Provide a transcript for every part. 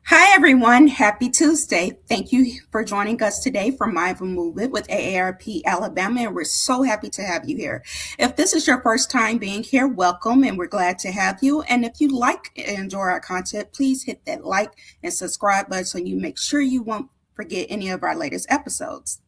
Hi, everyone. Happy Tuesday. Thank you for joining us today for Mindful Movement with AARP Alabama, and we're so happy to have you here. If this is your first time being here, welcome, and we're glad to have you. And if you like and enjoy our content, please hit that like and subscribe button so you make sure you won't forget any of our latest episodes.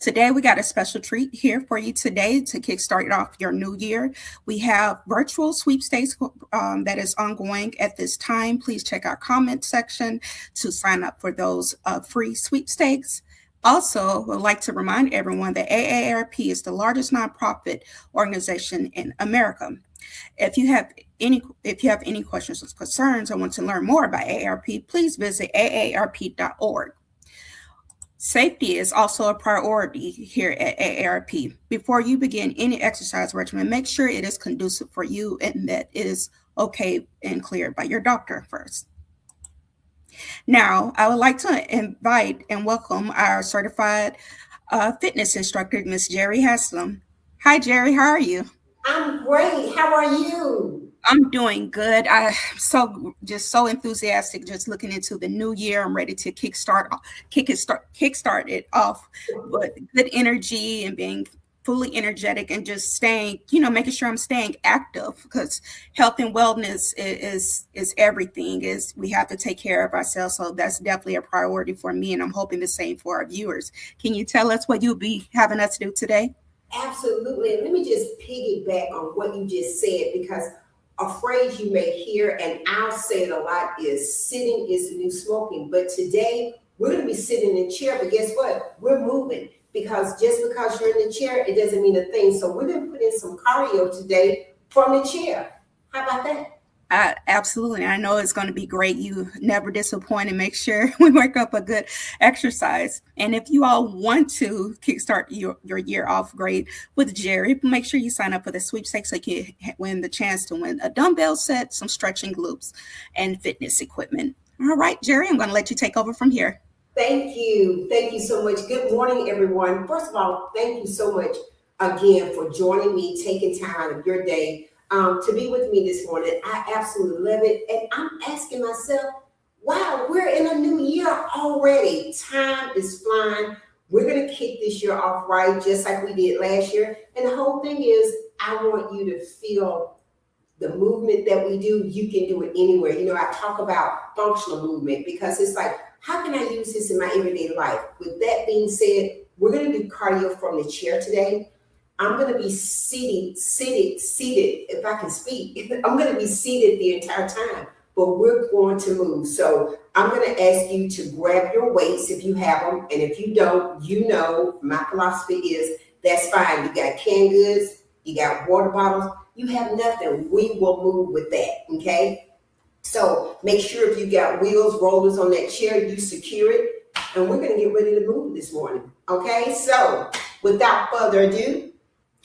Today, we got a special treat here for you today to kickstart off your new year. We have virtual sweepstakes that is ongoing at this time. Please check our comment section to sign up for those free sweepstakes. Also, we'd like to remind everyone that AARP is the largest nonprofit organization in America. If you have any questions or concerns or want to learn more about AARP, please visit aarp.org. Safety is also a priority here at AARP. Before you begin any exercise regimen, make sure it is conducive for you and that it is okay and cleared by your doctor first. Now, I would like to invite and welcome our certified fitness instructor, Miss Jerry Haslam. Hi, Jerry. How are you? I'm great. How are you? I'm doing good. I'm so enthusiastic. Just looking into the new year, I'm ready to kickstart it off with good energy and being fully energetic and just staying, making sure I'm staying active because health and wellness is everything. Is we have to take care of ourselves, so that's definitely a priority for me, and I'm hoping the same for our viewers. Can you tell us what you'll be having us do today? Absolutely. And let me just piggyback on what you just said because a phrase you may hear, and I'll say it a lot, is sitting is the new smoking. But today we're going to be sitting in a chair, but guess what? We're moving because just because you're in the chair, it doesn't mean a thing. So we're going to put in some cardio today from the chair. How about that? Absolutely. I know it's going to be great. You never disappoint, and make sure we work up a good exercise. And if you all want to kickstart your year off great with Jerry, make sure you sign up for the sweepstakes so you can win the chance to win a dumbbell set, some stretching loops, and fitness equipment. All right, Jerry, I'm going to let you take over from here. Thank you. Thank you so much. Good morning, everyone. First of all, thank you so much again for joining me, taking time out of your day to be with me this morning. I absolutely love it. And I'm asking myself, wow, we're in a new year already. Time is flying. We're going to kick this year off right, just like we did last year. And the whole thing is, I want you to feel the movement that we do. You can do it anywhere. I talk about functional movement because it's like, how can I use this in my everyday life? With that being said, we're going to do cardio from the chair today. I'm going to be seated, if I can speak. I'm going to be seated the entire time, but we're going to move. So I'm going to ask you to grab your weights if you have them. And if you don't, my philosophy is that's fine. You got canned goods, you got water bottles, you have nothing. We will move with that, okay? So make sure if you got wheels, rollers on that chair, you secure it. And we're going to get ready to move this morning, okay? So without further ado,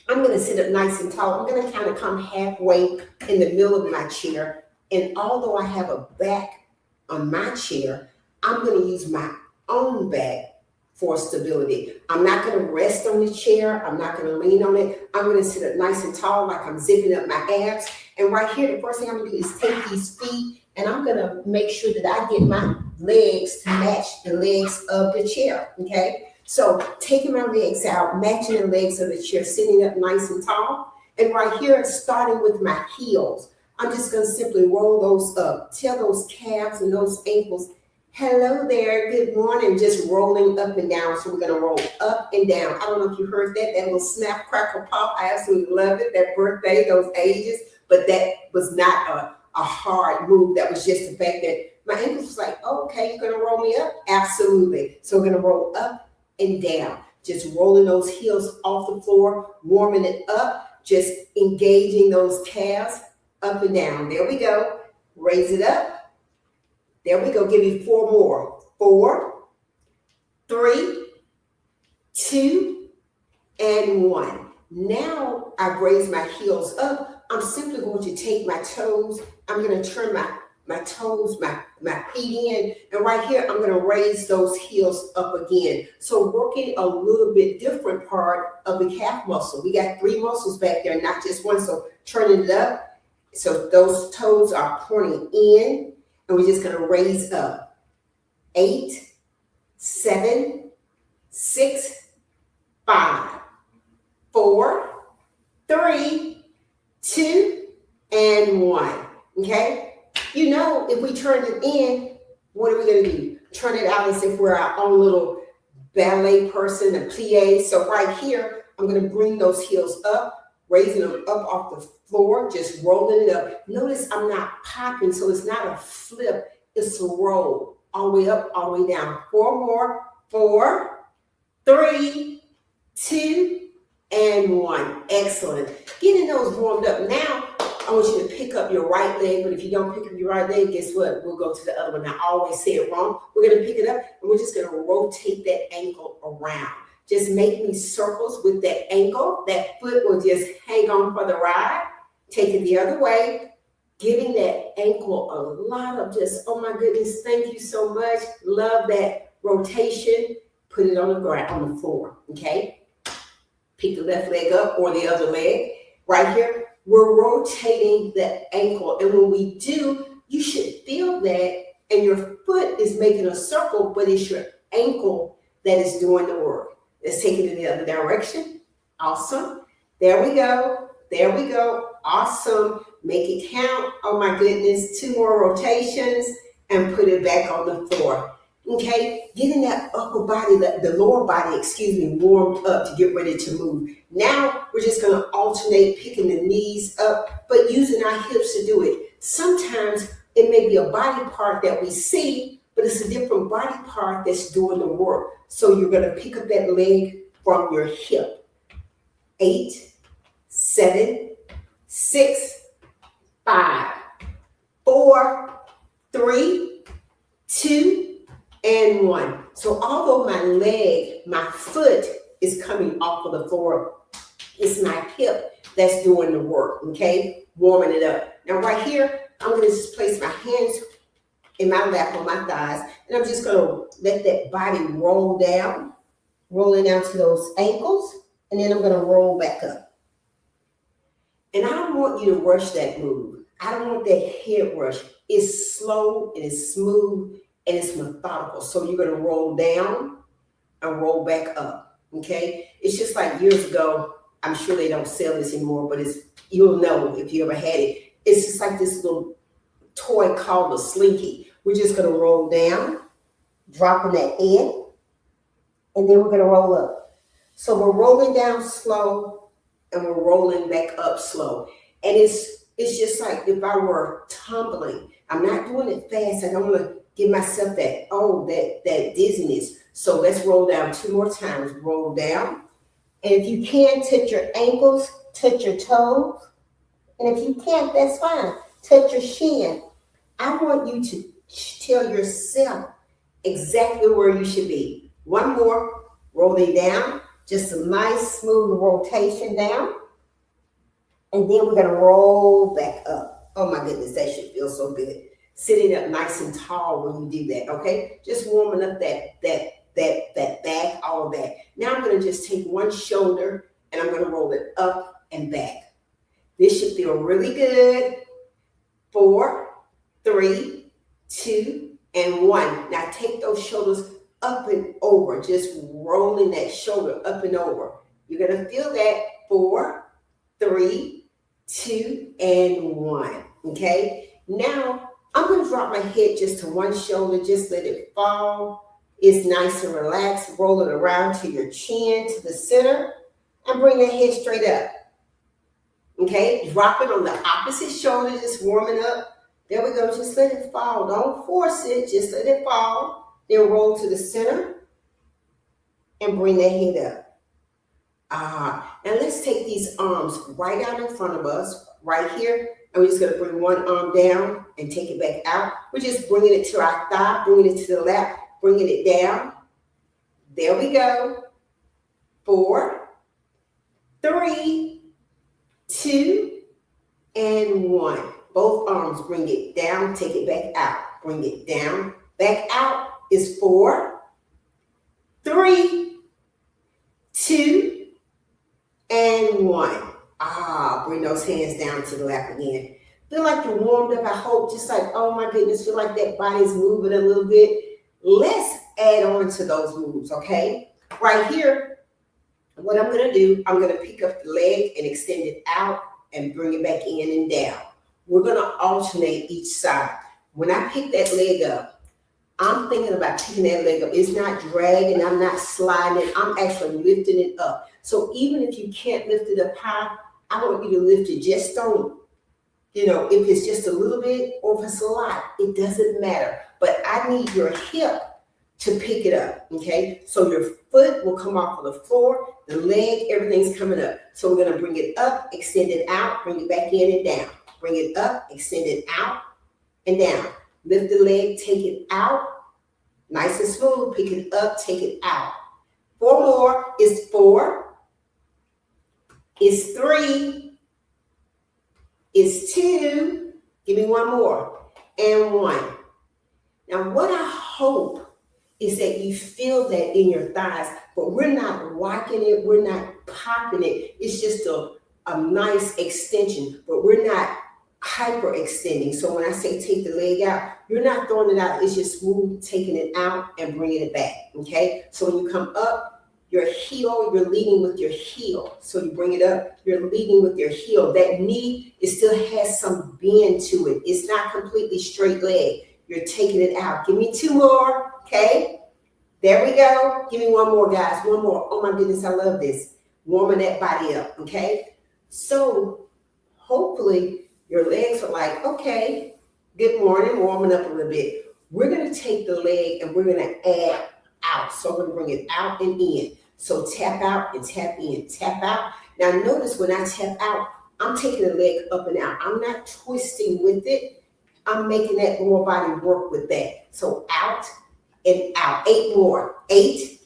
I'm going to sit up nice and tall. I'm going to kind of come halfway in the middle of my chair. And although I have a back on my chair, I'm going to use my own back for stability. I'm not going to rest on the chair. I'm not going to lean on it. I'm going to sit up nice and tall like I'm zipping up my abs. And right here, the first thing I'm going to do is take these feet and I'm going to make sure that I get my legs to match the legs of the chair, okay? So taking my legs out, matching the legs of the chair, sitting up nice and tall. And right here, starting with my heels, I'm just going to simply roll those up. Tell those calves and those ankles, hello there, good morning, just rolling up and down. So we're going to roll up and down. I don't know if you heard that little snap, crackle, pop. I absolutely love it, that birthday, those ages. But that was not a hard move. That was just the fact that my ankles was like, oh, okay, you're going to roll me up? Absolutely. So we're going to roll up and down, just rolling those heels off the floor, warming it up, just engaging those calves up and down. There we go. Raise it up. There we go. Give me 4 more. 4, 3, 2, and 1. Now I've raised my heels up. I'm simply going to take my toes. I'm going to turn my toes, my feet in, and right here, I'm going to raise those heels up again. So working a little bit different part of the calf muscle. We got 3 muscles back there, not just one. So turning it up. So those toes are pointing in, and we're just going to raise up. 8, 7, 6, 5, 4, 3, 2, and 1. Okay? You know, if we turn it in, what are we going to do? Turn it out as if we're our own little ballet person, a plie. So right here, I'm going to bring those heels up, raising them up off the floor, just rolling it up. Notice I'm not popping, so it's not a flip, it's a roll. All the way up, all the way down. 4 more. 4, 3, 2, and 1. Excellent. Getting those warmed up. Now, I want you to pick up your right leg, but if you don't pick up your right leg, guess what? We'll go to the other one. I always say it wrong. We're going to pick it up, and we're just going to rotate that ankle around. Just make me circles with that ankle. That foot will just hang on for the ride. Take it the other way. Giving that ankle a lot of just, oh my goodness, thank you so much. Love that rotation. Put it on the ground, on the floor, okay? Pick the left leg up or the other leg. Right here, we're rotating the ankle. And when we do, you should feel that, and your foot is making a circle, but it's your ankle that is doing the work. Let's take it in the other direction. Awesome. There we go. There we go. Awesome. Make it count. Oh my goodness. 2 more rotations and put it back on the floor. Okay. Getting that upper body, the lower body, warmed up to get ready to move. Now we're just going to alternate picking the knees up, but using our hips to do it. Sometimes it may be a body part that we see, but it's a different body part that's doing the work. So you're going to pick up that leg from your hip. 8, 7, 6, 5, 4, 3, 2, and 1. So although my foot is coming off of the floor, it's my hip that's doing the work, okay? Warming it up. Now right here, I'm going to just place my hands in my lap on my thighs, and I'm just going to let that body roll down, rolling down to those ankles, and then I'm going to roll back up. And I don't want you to rush that move. I don't want that head rush. It's slow, and it's smooth, and it's methodical. So you're going to roll down and roll back up, okay? It's just like years ago, I'm sure they don't sell this anymore, but you'll know if you ever had it. It's just like this little toy called a slinky. We're just going to roll down, dropping that in, and then we're going to roll up. So we're rolling down slow, and we're rolling back up slow. And it's just like if I were tumbling. I'm not doing it fast. I don't want to give myself that dizziness. So let's roll down 2 more times. Roll down. And if you can, touch your ankles, touch your toes. And if you can't, that's fine. Touch your shin. I want you to tell yourself exactly where you should be. 1 more. Rolling down. Just a nice, smooth rotation down. And then we're going to roll back up. Oh my goodness, that should feel so good. Sitting up nice and tall when you do that, okay? Just warming up that back, all of that. Now I'm going to just take one shoulder and I'm going to roll it up and back. This should feel really good. 4, 3, 2, and 1. Now take those shoulders up and over, just rolling that shoulder up and over. You're going to feel that. 4, 3, 2, and 1. Okay? Now, I'm going to drop my head just to one shoulder. Just let it fall. It's nice and relaxed. Roll it around to your chin, to the center, and bring the head straight up. Okay? Drop it on the opposite shoulder, just warming up. There we go. Just let it fall. Don't force it. Just let it fall. Then roll to the center and bring that head up. Now let's take these arms right out in front of us, right here. And we're just going to bring one arm down and take it back out. We're just bringing it to our thigh, bringing it to the lap, bringing it down. There we go. 4, 3, 2, and 1. Both arms, bring it down, take it back out. Bring it down, back out is 4, 3, 2, and 1. Bring those hands down to the lap again. Feel like you're warmed up, I hope, just like, oh my goodness, feel like that body's moving a little bit. Let's add on to those moves, okay? Right here, what I'm gonna do, I'm gonna pick up the leg and extend it out and bring it back in and down. We're gonna alternate each side. When I pick that leg up, I'm thinking about picking that leg up. It's not dragging, I'm not sliding it, I'm actually lifting it up. So even if you can't lift it up high, I want you to lift it just on, if it's just a little bit or if it's a lot, it doesn't matter. But I need your hip to pick it up, okay? So your foot will come off of the floor, the leg, everything's coming up. So we're gonna bring it up, extend it out, bring it back in and down. Bring it up, extend it out and down. Lift the leg, take it out, nice and smooth, pick it up, take it out. 4 more is 4, is 3, is 2, give me 1 more, and 1. Now what I hope is that you feel that in your thighs, but we're not rocking it, we're not popping it. It's just a nice extension, but we're not hyper extending. So when I say take the leg out, you're not throwing it out, it's just smooth, taking it out and bringing it back, okay? So when you come up, your heel, you're leading with your heel. So you bring it up, you're leading with your heel. That knee, it still has some bend to it. It's not completely straight leg. You're taking it out. Give me 2 more, okay? There we go. Give me 1 more, guys. 1 more. Oh my goodness, I love this. Warming that body up, okay? So hopefully your legs are like, okay, good morning, warming up a little bit. We're going to take the leg and we're going to add out. So I'm going to bring it out and in. So tap out and tap in, tap out. Now notice when I tap out, I'm taking the leg up and out. I'm not twisting with it. I'm making that lower body work with that. So out and out. 8 more. 8,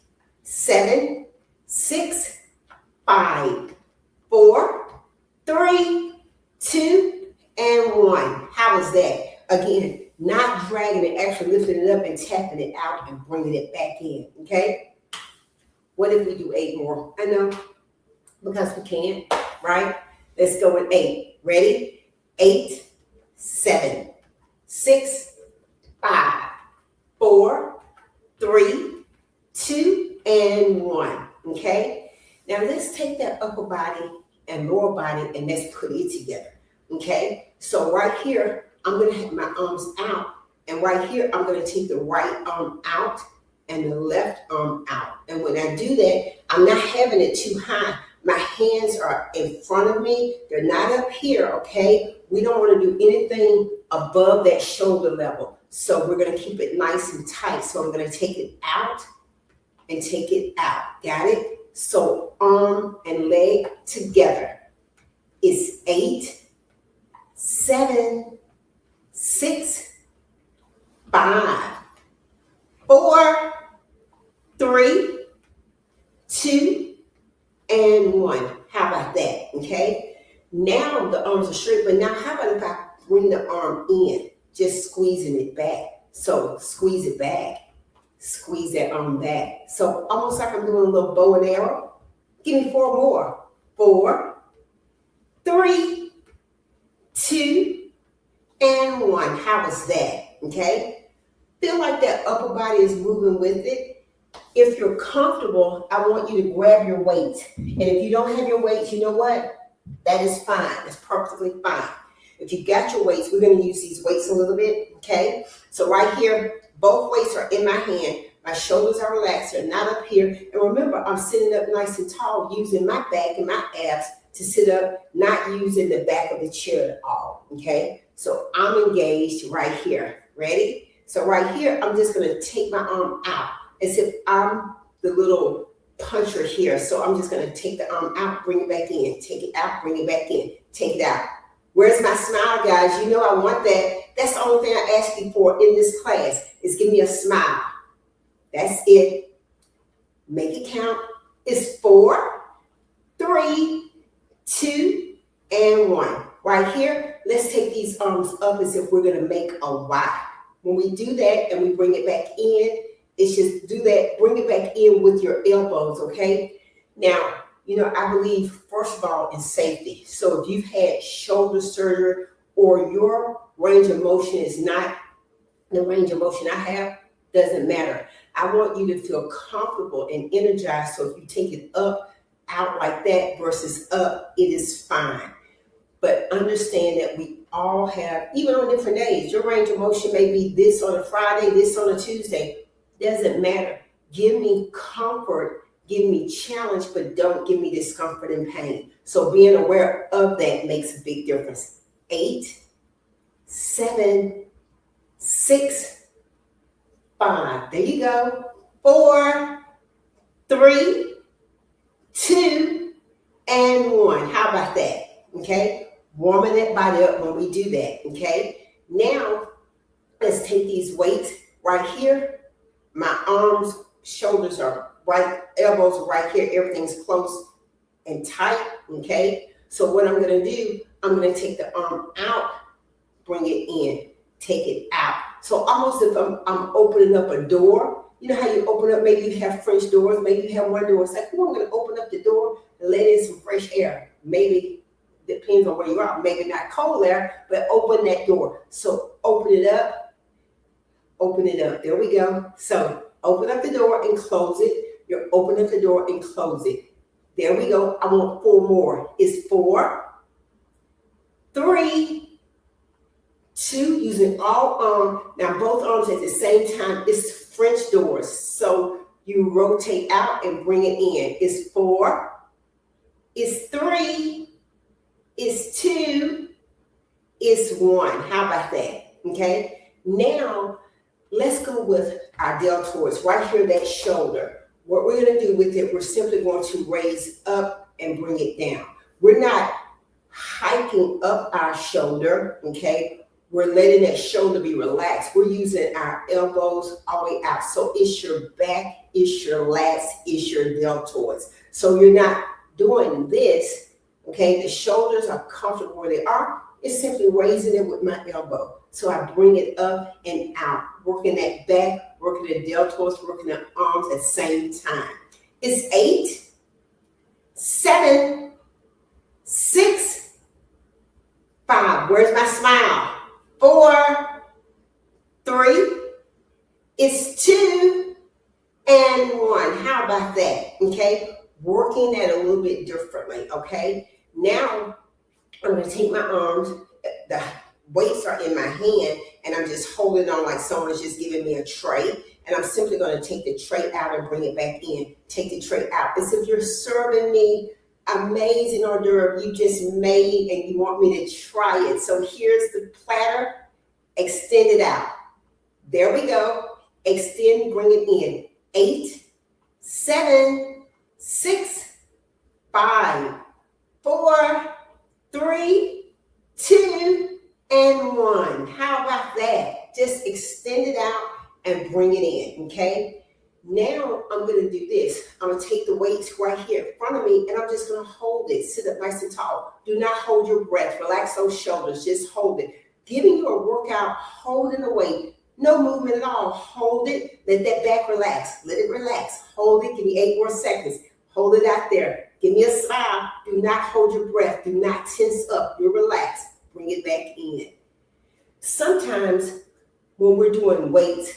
7, 6, 5, 4, 3, 2, and 1. How is that? Again, not dragging it, actually lifting it up and tapping it out and bringing it back in, okay? What if we do 8 more? I know, because we can, right? Let's go with 8. Ready? 8, 7, 6, 5, 4, 3, 2, and 1, okay? Now let's take that upper body and lower body and let's put it together, okay? So right here, I'm gonna have my arms out, and right here, I'm gonna take the right arm out and the left arm out. And when I do that, I'm not having it too high. My hands are in front of me. They're not up here, okay? We don't wanna do anything above that shoulder level. So we're gonna keep it nice and tight. So I'm gonna take it out and take it out. Got it? So arm and leg together is 8, 7, 6, 5, 4, 3, 2, and 1. How about that? Okay. Now the arms are straight, but now how about if I bring the arm in, just squeezing it back? So squeeze it back, squeeze that arm back. So almost like I'm doing a little bow and arrow. Give me 4 more. 4, 3, 2, and 1. How is that? Okay. Feel like that upper body is moving with it. If you're comfortable, I want you to grab your weight. And if you don't have your weights, you know what? That is fine. That's perfectly fine. If you got your weights, we're going to use these weights a little bit, okay? So right here, both weights are in my hand. My shoulders are relaxed. They're not up here. And remember, I'm sitting up nice and tall, using my back and my abs to sit up, not using the back of the chair at all, okay? So I'm engaged right here. Ready? So right here, I'm just going to take my arm out as if I'm the little puncher here. So I'm just going to take the arm out, bring it back in, take it out, bring it back in, take it out. Where's my smile, guys? You know I want that. That's the only thing I ask you for in this class is give me a smile. That's it. Make it count. It's 4, 3, 2, and 1. Right here, let's take these arms up as if we're going to make a Y. When we do that and we bring it back in, it's just do that, bring it back in with your elbows, okay? Now, I believe, first of all, in safety. So if you've had shoulder surgery or your range of motion is not the range of motion I have, Doesn't matter. I want you to feel comfortable and energized. So if you take it up, out like that versus up, it is fine. But understand that we all have, even on different days, your range of motion may be this on a Friday, this on a Tuesday. Doesn't matter. Give me comfort, give me challenge, but don't give me discomfort and pain. So being aware of that makes a big difference. 8, 7, 6, 5. There you go. 4, 3, 2, and 1. How about that? Okay. Warming that body up when we do that. Okay. Now, let's take these weights right here. My arms, shoulders are right, elbows are right here. Everything's close and tight. Okay. So what I'm going to do, I'm going to take the arm out, bring it in, take it out. So almost if I'm opening up a door. You know how you open up, maybe you have French doors, maybe you have one door. It's like, oh, I'm going to open up the door and let in some fresh air. Maybe, depends on where you are, maybe not cold air, but open that door. So open it up, open it up. There we go. So open up the door and close it. You open up the door and close it. There we go. I want 4 more. It's 4, 3, 2, using all arms. Now both arms at the same time. It's French doors. So you rotate out and bring it in. It's 4, it's 3, it's 2, it's 1. How about that? Okay. Now let's go with our deltoids right here, that shoulder. What we're going to do with it, we're simply going to raise up and bring it down. We're not hiking up our shoulder, okay? We're letting that shoulder be relaxed. We're using our elbows all the way out. So it's your back, it's your lats, it's your deltoids. So you're not doing this, okay? The shoulders are comfortable where they are. It's simply raising it with my elbow. So I bring it up and out, working that back, working the deltoids, working the arms at the same time. It's 8, 7, 6, 5. Where's my smile? 4, 3, it's 2, and 1. How about that? Okay, working that a little bit differently. Okay, now I'm going to take my arms, the weights are in my hand, and I'm just holding on like someone is just giving me a tray. And I'm simply going to take the tray out and bring it back in. Take the tray out. As if you're serving me amazing hors d'oeuvre you just made and you want me to try it. So here's the platter. Extend it out. There we go. Extend, bring it in. 8, 7, 6, 5, 4, 3, 2, and 1. How about that? Just extend it out and bring it in, okay? Now I'm going to do this. I'm going to take the weights right here in front of me, and I'm just going to hold it. Sit up nice and tall. Do not hold your breath. Relax those shoulders. Just hold it. Giving you a workout, holding the weight. No movement at all. Hold it. Let that back relax. Let it relax. Hold it. Give me 8 more seconds. Hold it out there. Give me a smile. Do not hold your breath. Do not tense up. You're relaxed. Bring it back in. Sometimes when we're doing weights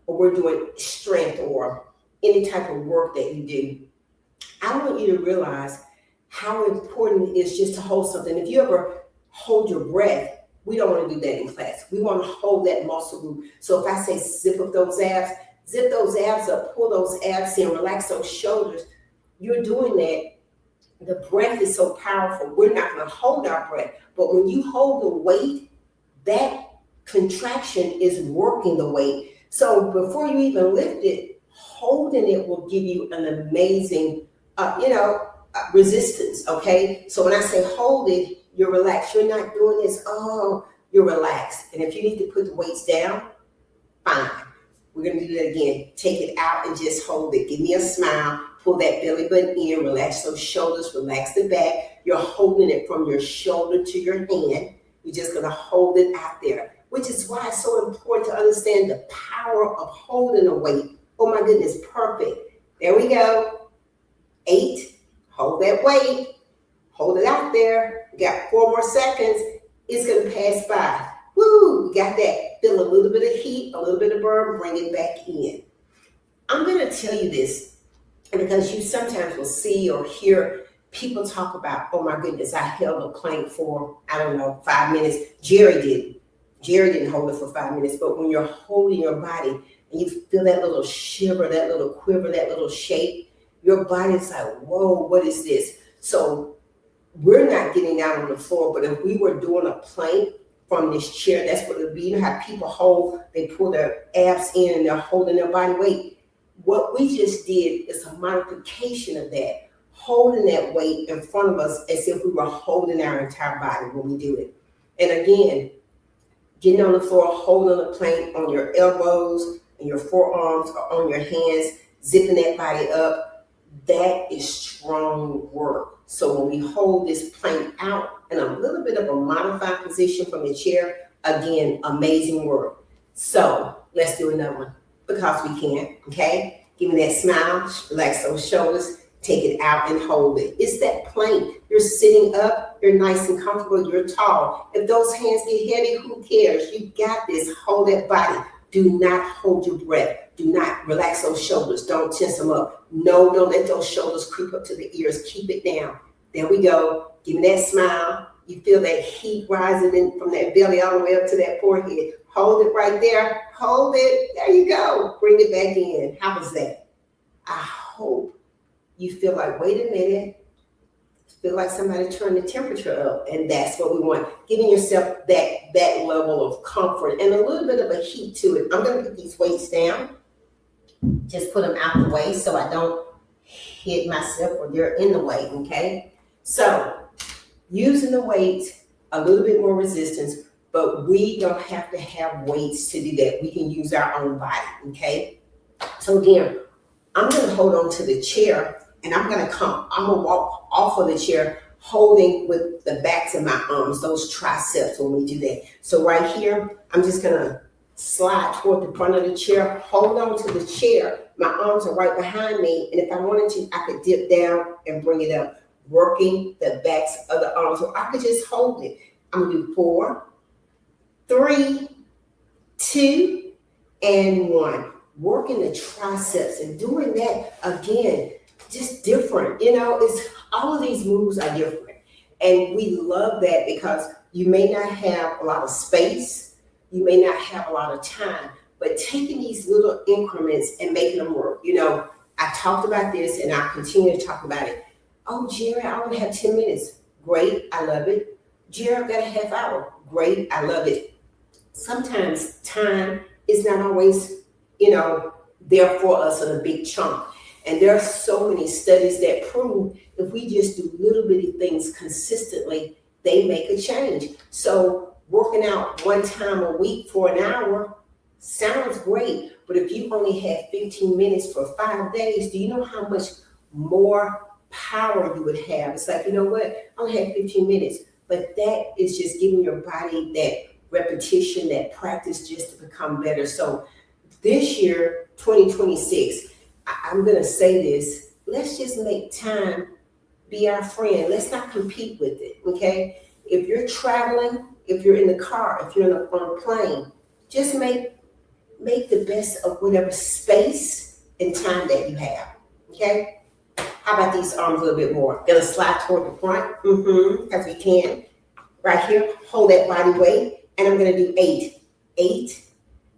or we're doing strength or any type of work that you do, I want you to realize how important it is just to hold something. If you ever hold your breath, we don't want to do that in class. We want to hold that muscle group. So if I say zip up those abs up, pull those abs in, relax those shoulders. You're doing that. The breath is so powerful. We're not going to hold our breath. But when you hold the weight, that contraction is working the weight. So before you even lift it, holding it will give you an amazing, resistance, okay? So when I say hold it, you're relaxed. You're not doing this, you're relaxed. And if you need to put the weights down, fine. We're going to do that again. Take it out and just hold it. Give me a smile. Pull that belly button in. Relax those shoulders. Relax the back. You're holding it from your shoulder to your hand. You're just going to hold it out there, which is why it's so important to understand the power of holding a weight. Oh my goodness, perfect. There we go. 8. Hold that weight. Hold it out there. We got 4 more seconds. It's going to pass by. Woo, we got that. feel a little bit of heat, a little bit of burn, bring it back in. I'm going to tell you this because you sometimes will see or hear people talk about, oh my goodness, I held a plank for, 5 minutes. Jerry didn't hold it for 5 minutes, but when you're holding your body and you feel that little shiver, that little quiver, that little shake, your body's like, whoa, what is this? So we're not getting down on the floor, but if we were doing a plank from this chair, that's what it would be. You know how people hold, they pull their abs in and they're holding their body weight. What we just did is a modification of that, holding that weight in front of us as if we were holding our entire body when we do it. And again, getting on the floor, holding the plank on your elbows and your forearms or on your hands, zipping that body up, that is strong work. So when we hold this plank out in a little bit of a modified position from the chair, again, amazing work. So let's do another one because we can, okay? Give me that smile, relax those shoulders, take it out and hold it. It's that plank. You're sitting up, you're nice and comfortable, you're tall. If those hands get heavy, who cares? You got this. Hold that body. Do not hold your breath. Do not relax those shoulders. Don't tense them up. No, don't let those shoulders creep up to the ears. Keep it down. There we go. Give me that smile. You feel that heat rising in from that belly all the way up to that forehead. Hold it right there. Hold it. There you go. Bring it back in. How was that? I hope you feel like, wait a minute. Feel like somebody turned the temperature up, and that's what we want. Giving yourself that level of comfort and a little bit of a heat to it. I'm going to put these weights down. Just put them out the way so I don't hit myself or they're in the way, okay? So using the weights, a little bit more resistance, but we don't have to have weights to do that. We can use our own body, okay? So again, I'm going to hold on to the chair. And I'm going to walk off of the chair holding with the backs of my arms, those triceps when we do that. So right here, I'm just going to slide toward the front of the chair, hold on to the chair. My arms are right behind me. And if I wanted to, I could dip down and bring it up, working the backs of the arms. So I could just hold it. I'm going to do 4, 3, 2, and 1. Working the triceps and doing that again. Just different, it's all of these moves are different. And we love that because you may not have a lot of space, you may not have a lot of time, but taking these little increments and making them work. I talked about this and I'll continue to talk about it. Oh, Jerry, I only have 10 minutes. Great, I love it. Jerry, I've got a half hour. Great, I love it. Sometimes time is not always, there for us in a big chunk. And there are so many studies that prove if we just do little bitty things consistently, they make a change. So working out one time a week for an hour sounds great. But if you only had 15 minutes for 5 days, do you know how much more power you would have? It's like, you know what? I only had 15 minutes. But that is just giving your body that repetition, that practice just to become better. So this year, 2026, I'm going to say this, let's just make time be our friend. Let's not compete with it, okay? If you're traveling, if you're in the car, if you're on a plane, just make the best of whatever space and time that you have, okay? How about these arms a little bit more? Gonna slide toward the front, as we can. Right here, hold that body weight, and I'm gonna do 8,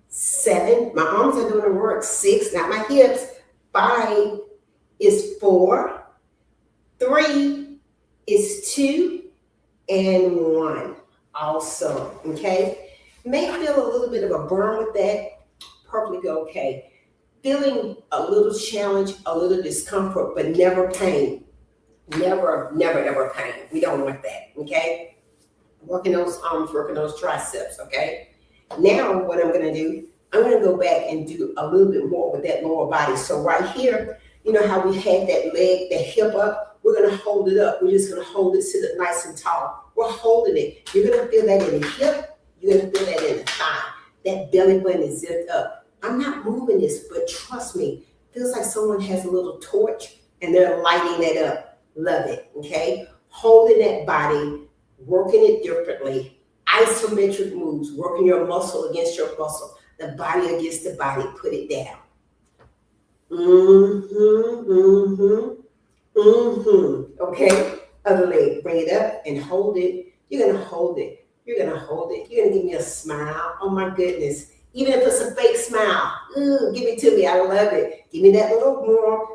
7. My arms are doing the work. 6, not my hips. 5 is 4, 3 is 2, and 1. Awesome, okay? May feel a little bit of a burn with that. Perfectly okay. Feeling a little challenge, a little discomfort, but never pain. Never, ever pain. We don't want that, okay? Working those arms, working those triceps, okay? Now what I'm going to do, I'm going to go back and do a little bit more with that lower body. So right here, you know how we had that leg, that hip up? We're going to hold it up. We're just going to hold it, sit up nice and tall. We're holding it. You're going to feel that in the hip. You're going to feel that in the thigh. That belly button is zipped up. I'm not moving this, but trust me, feels like someone has a little torch and they're lighting that up. Love it, okay? Holding that body, working it differently, Isometric moves, working your muscle against your muscle, the body against the body. Put it down. Mm-hmm, mm-hmm, mm-hmm. Okay, other leg, bring it up and hold it. You're gonna hold it. You're gonna hold it. You're gonna give me a smile. Oh my goodness. Even if it's a fake smile, give it to me. I love it. Give me that little warm.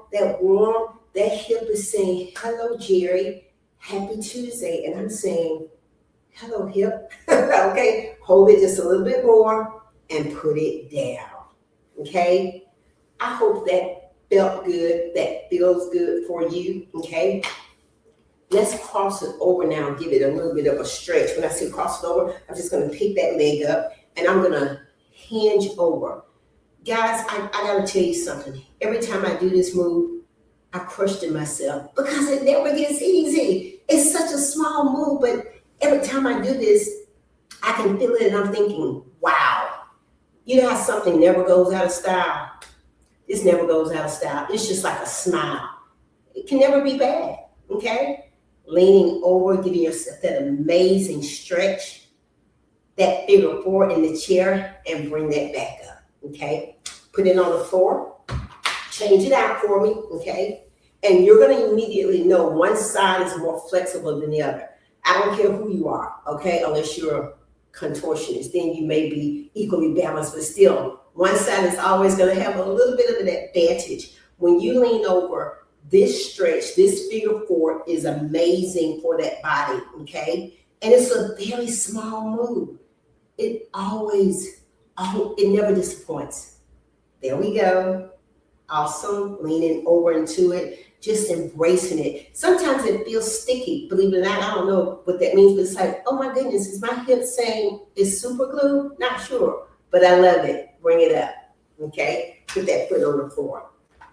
That hip is saying, hello, Jerry. Happy Tuesday. And I'm saying, hello, hip. Okay, hold it just a little bit more and put it down. Okay, I hope that felt good, that feels good for you. Okay, let's cross it over now and give it a little bit of a stretch. When I say cross it over, I'm just going to pick that leg up and I'm going to hinge over. Guys, I got to tell you something. Every time I do this move, I question myself because it never gets easy. It's such a small move, but every time I do this, I can feel it and I'm thinking, wow. You know how something never goes out of style? This never goes out of style. It's just like a smile. It can never be bad, okay? Leaning over, giving yourself that amazing stretch, that figure four in the chair, and bring that back up, okay? Put it on the floor. Change it out for me, okay? And you're going to immediately know one side is more flexible than the other. I don't care who you are, okay? Unless you're a contortionist, then you may be equally balanced, but still, one side is always going to have a little bit of an advantage. When you lean over, this stretch, this figure four is amazing for that body, okay? And it's a very small move. It never disappoints. There we go. Awesome. Leaning over into it, just embracing it. Sometimes it feels sticky, believe it or not. I don't know what that means, but it's like, oh my goodness, is my hip saying it's super glue? Not sure, but I love it. Bring it up, okay? Put that foot on the floor.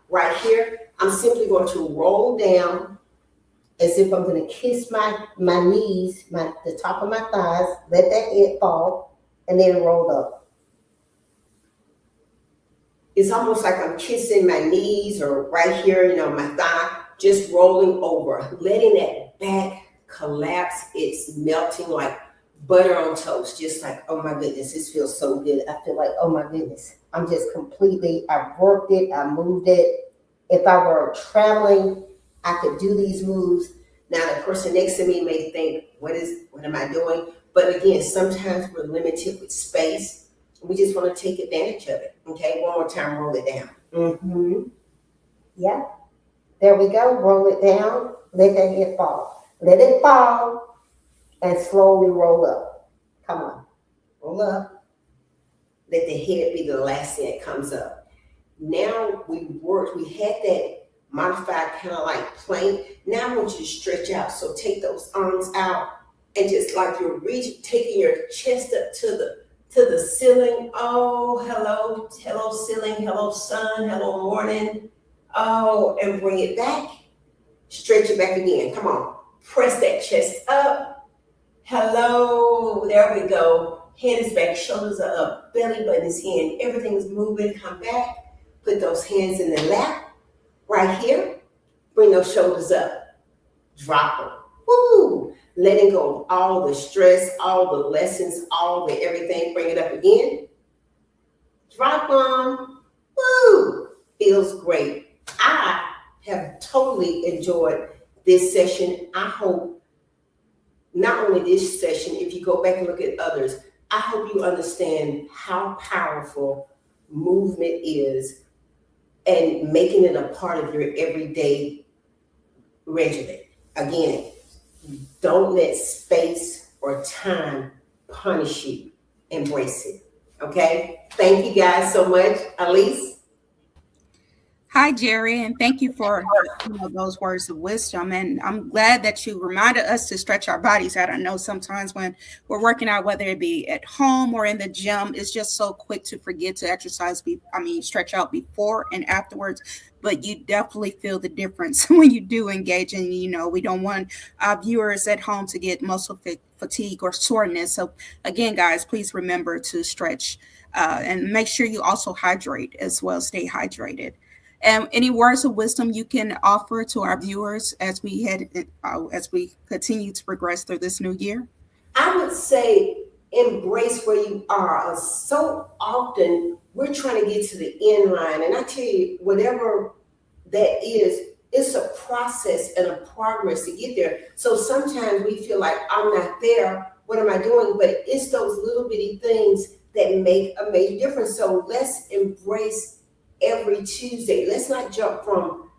Right here, I'm simply going to roll down as if I'm going to kiss my knees, the top of my thighs, let that head fall, and then roll up. It's almost like I'm kissing my knees or right here, my thigh, just rolling over, letting that back collapse. It's melting like butter on toast, just like, oh my goodness, this feels so good. I feel like, oh my goodness, I'm just I've worked it, I moved it. If I were traveling, I could do these moves. Now the person next to me may think, what am I doing? But again, sometimes we're limited with space. We just want to take advantage of it. Okay, one more time, roll it down. Mm-hmm. Yeah. There we go. Roll it down. Let that head fall. Let it fall and slowly roll up. Come on. Roll up. Let the head be the last thing that comes up. Now we had that modified kind of like plank. Now I want you to stretch out. So take those arms out and just like you're taking your chest up to the ceiling. Oh, hello ceiling, hello sun, hello morning. Oh, and bring it back. Stretch it back again. Come on. Press that chest up. Hello. There we go. Head is back, shoulders are up, belly button is in. Everything is moving. Come back. Put those hands in the lap. Right here. Bring those shoulders up. Drop them. Woo! Letting go of all the stress, all the lessons, all the everything. Bring it up again. Drop them. Woo! Feels great. I have totally enjoyed this session. I hope not only this session, if you go back and look at others, I hope you understand how powerful movement is and making it a part of your everyday regimen. Again, don't let space or time punish you. Embrace it. Okay? Thank you guys so much. Elise? Hi, Jerry, and thank you for those words of wisdom. And I'm glad that you reminded us to stretch our bodies out. I know sometimes when we're working out, whether it be at home or in the gym, it's just so quick to forget to stretch out before and afterwards. But you definitely feel the difference when you do engage. And, we don't want our viewers at home to get muscle fatigue or soreness. So again, guys, please remember to stretch and make sure you also hydrate as well. Stay hydrated. And any words of wisdom you can offer to our viewers as we continue to progress through this new year? I would say embrace where you are. So often we're trying to get to the end line, and I tell you, whatever that is, it's a process and a progress to get there. So sometimes we feel like I'm not there. What am I doing? But it's those little bitty things that make a major difference. So let's embrace every Tuesday. Let's not jump from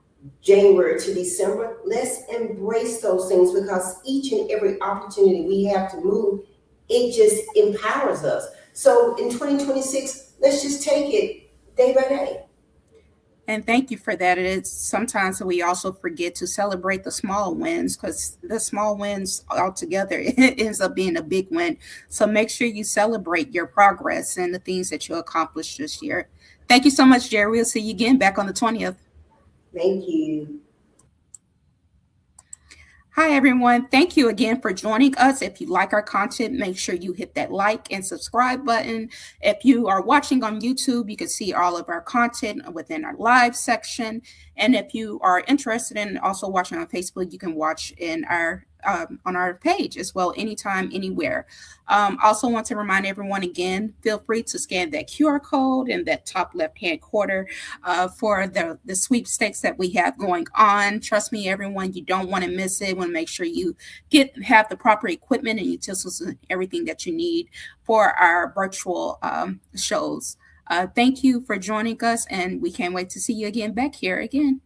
January to December. Let's embrace those things, because each and every opportunity we have to move, it just empowers us. So in 2026, let's just take it day by day. And thank you for that. It is sometimes we also forget to celebrate the small wins, because the small wins altogether it ends up being a big win. So make sure you celebrate your progress and the things that you accomplished this year. Thank you so much, Jerry. We'll see you again back on the 20th. Thank you. Hi, everyone. Thank you again for joining us. If you like our content, make sure you hit that like and subscribe button. If you are watching on YouTube, you can see all of our content within our live section. And if you are interested in also watching on Facebook, you can watch in our on our page as well, anytime, anywhere. Also want to remind everyone again, feel free to scan that QR code in that top left-hand corner for the sweepstakes that we have going on. Trust me, everyone, you don't want to miss it. Want to make sure you have the proper equipment and utensils and everything that you need for our virtual shows. Thank you for joining us, and we can't wait to see you again back here again.